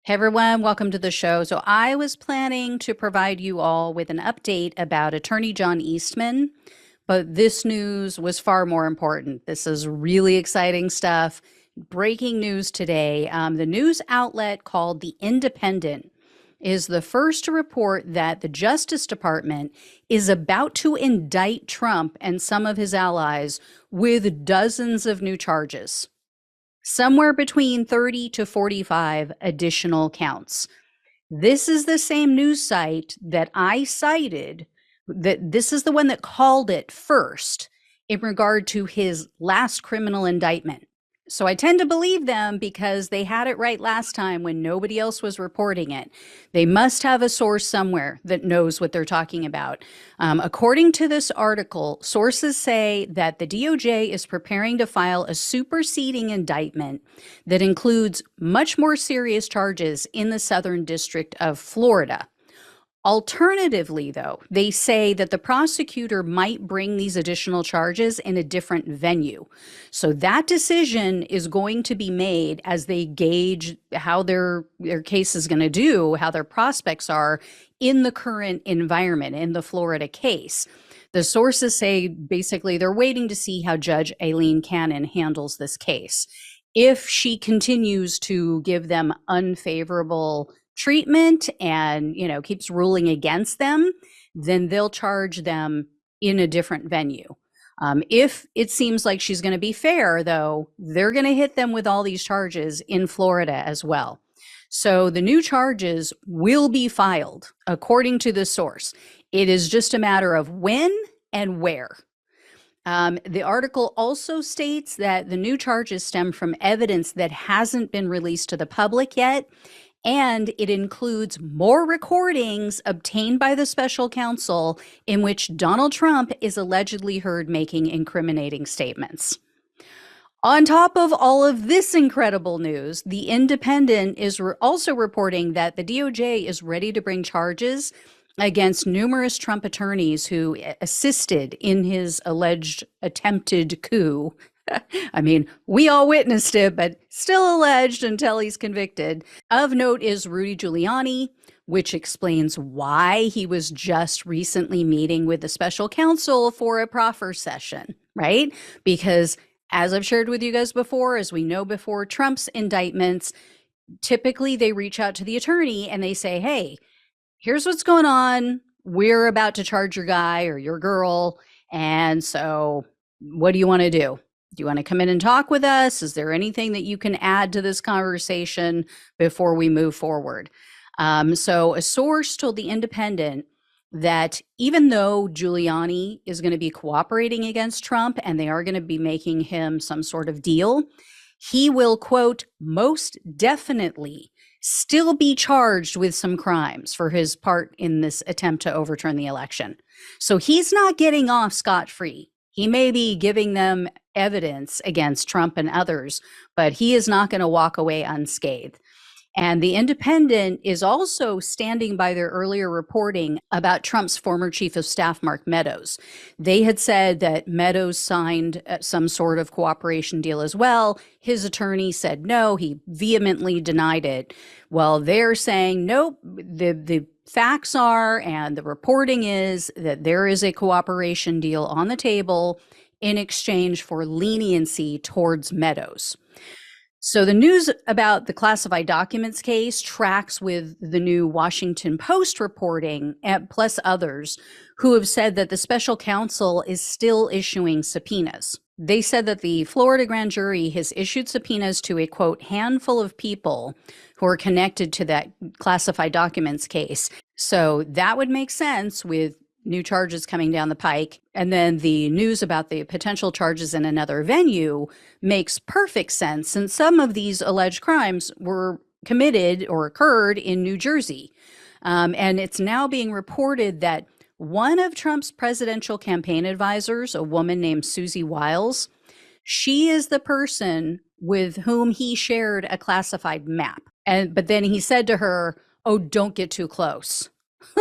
Hey everyone, welcome to the show. So, I was planning to provide you all with an update about Attorney John Eastman, but this news was far more important. This is really exciting stuff. Breaking news today. The news outlet called The Independent is the first to report that the Justice Department is about to indict Trump and some of his allies with dozens of new charges, somewhere between 30 to 45 additional counts. This is the same news site that I cited, that this is the one that called it first in regard to his last criminal indictment. So I tend to believe them because they had it right last time when nobody else was reporting it. They must have a source somewhere that knows what they're talking about. According to this article, sources say that the DOJ is preparing to file a superseding indictment that includes much more serious charges in the Southern District of Florida. Alternatively, though, they say that the prosecutor might bring these additional charges in a different venue. So that decision is going to be made as they gauge how their case is going to do, how their prospects are in the current environment in the Florida case. The sources say basically they're waiting to see how Judge Aileen Cannon handles this case. If she continues to give them unfavorable treatment and keeps ruling against them, then they'll charge them in a different venue. If it seems like she's going to be fair, though, they're going to hit them with all these charges in Florida as well. So the new charges will be filed according to the source. It is just a matter of when and where. The article also states that the new charges stem from evidence that hasn't been released to the public yet, and it includes more recordings obtained by the special counsel in which Donald Trump is allegedly heard making incriminating statements. On top of all of this incredible news, The Independent is also reporting that the DOJ is ready to bring charges against numerous Trump attorneys who assisted in his alleged attempted coup. I mean, we all witnessed it, but still alleged until he's convicted. Of note is Rudy Giuliani, which explains why he was just recently meeting with the special counsel for a proffer session, right? Because as I've shared with you guys before, as we know before Trump's indictments, typically they reach out to the attorney and they say, hey, here's what's going on. We're about to charge your guy or your girl. And so what do you want to do? Do you want to come in and talk with us? Is there anything that you can add to this conversation before we move forward? So a source told The Independent that even though Giuliani is going to be cooperating against Trump and they are going to be making him some sort of deal, he will, quote, most definitely still be charged with some crimes for his part in this attempt to overturn the election. So he's not getting off scot-free. He may be giving them evidence against Trump and others, but he is not going to walk away unscathed. And The Independent is also standing by their earlier reporting about Trump's former chief of staff, Mark Meadows. They had said that Meadows signed some sort of cooperation deal as well. His attorney said no, he vehemently denied it. Well, they're saying, nope, the facts are, and the reporting is that there is a cooperation deal on the table in exchange for leniency towards Meadows. So the news about the classified documents case tracks with the new Washington Post reporting, plus others who have said that the special counsel is still issuing subpoenas. They said that the Florida grand jury has issued subpoenas to a, quote, handful of people who are connected to that classified documents case. So that would make sense with new charges coming down the pike. And then the news about the potential charges in another venue makes perfect sense, since some of these alleged crimes were committed or occurred in New Jersey. And it's now being reported that one of Trump's presidential campaign advisors, a woman named Susie Wiles, she is the person with whom he shared a classified map. But then he said to her, oh, don't get too close.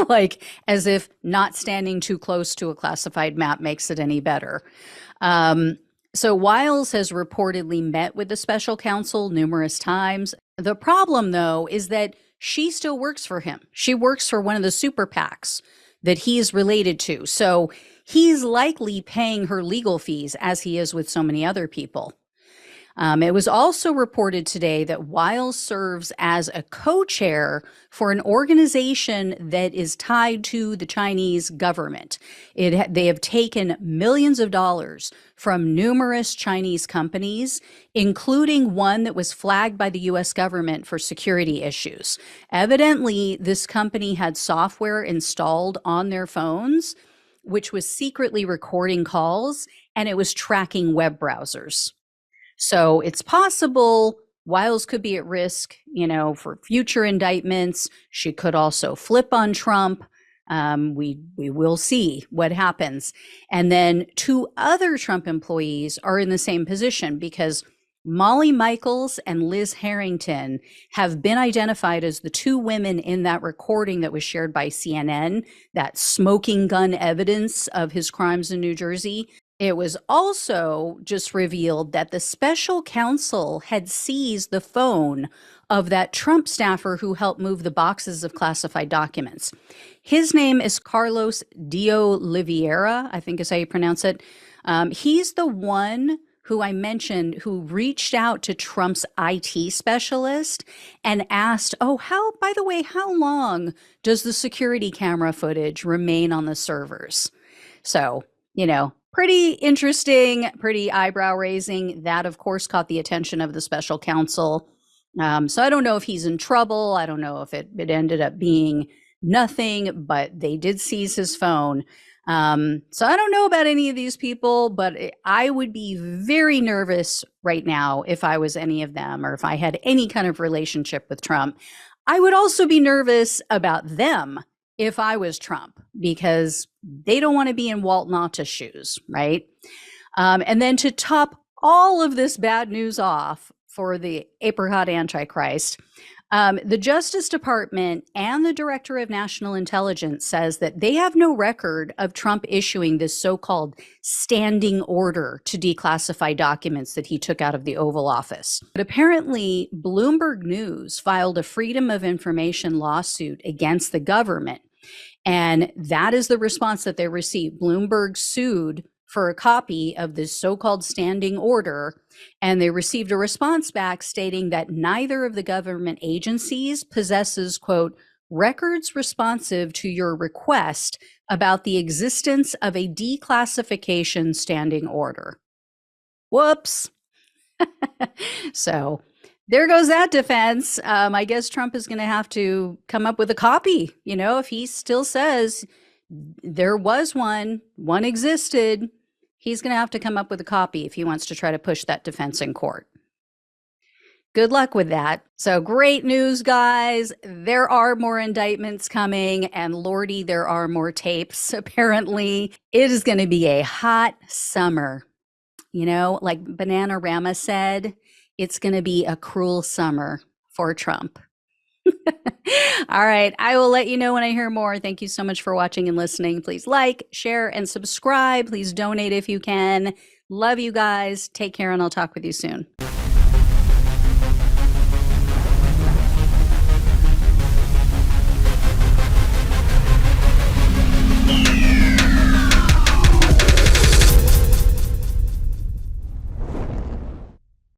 Like as if not standing too close to a classified map makes it any better. So Wiles has reportedly met with the special counsel numerous times. The problem, though, is that she still works for him. She works for one of the super PACs that he's related to. So he's likely paying her legal fees as he is with so many other people. It was also reported today that Wiles serves as a co-chair for an organization that is tied to the Chinese government. They have taken millions of dollars from numerous Chinese companies, including one that was flagged by the US government for security issues. Evidently, this company had software installed on their phones, which was secretly recording calls, and it was tracking web browsers. So it's possible Wiles could be at risk, for future indictments. She could also flip on Trump. We will see what happens. And then 2 other Trump employees are in the same position because Molly Michaels and Liz Harrington have been identified as the 2 women in that recording that was shared by CNN, that smoking gun evidence of his crimes in New Jersey. It was also just revealed that the special counsel had seized the phone of that Trump staffer who helped move the boxes of classified documents. His name is Carlos de Oliveira, I think is how you pronounce it. He's the one who I mentioned who reached out to Trump's IT specialist and asked, by the way, how long does the security camera footage remain on the servers? So, pretty interesting, pretty eyebrow raising. That, of course, caught the attention of the special counsel. So I don't know if he's in trouble. I don't know if it ended up being nothing, but they did seize his phone. So I don't know about any of these people, but I would be very nervous right now if I was any of them, or if I had any kind of relationship with Trump. I would also be nervous about them if I was Trump, because they don't want to be in Walt Nauta's shoes, right? And then to top all of this bad news off for the apricot Antichrist, the Justice Department and the Director of National Intelligence says that they have no record of Trump issuing this so-called standing order to declassify documents that he took out of the Oval Office. But apparently, Bloomberg News filed a Freedom of Information lawsuit against the government. And that is the response that they received. Bloomberg sued for a copy of this so-called standing order, and they received a response back stating that neither of the government agencies possesses, quote, records responsive to your request about the existence of a declassification standing order. Whoops. So there goes that defense. I guess Trump is going to have to come up with a copy. If he still says there was one existed, he's going to have to come up with a copy if he wants to try to push that defense in court. Good luck with that. So great news, guys. There are more indictments coming, and Lordy, there are more tapes. Apparently, it is going to be a hot summer. Like Bananarama said, it's going to be a cruel summer for Trump. All right. I will let you know when I hear more. Thank you so much for watching and listening. Please like, share, and subscribe. Please donate if you can. Love you guys. Take care, and I'll talk with you soon.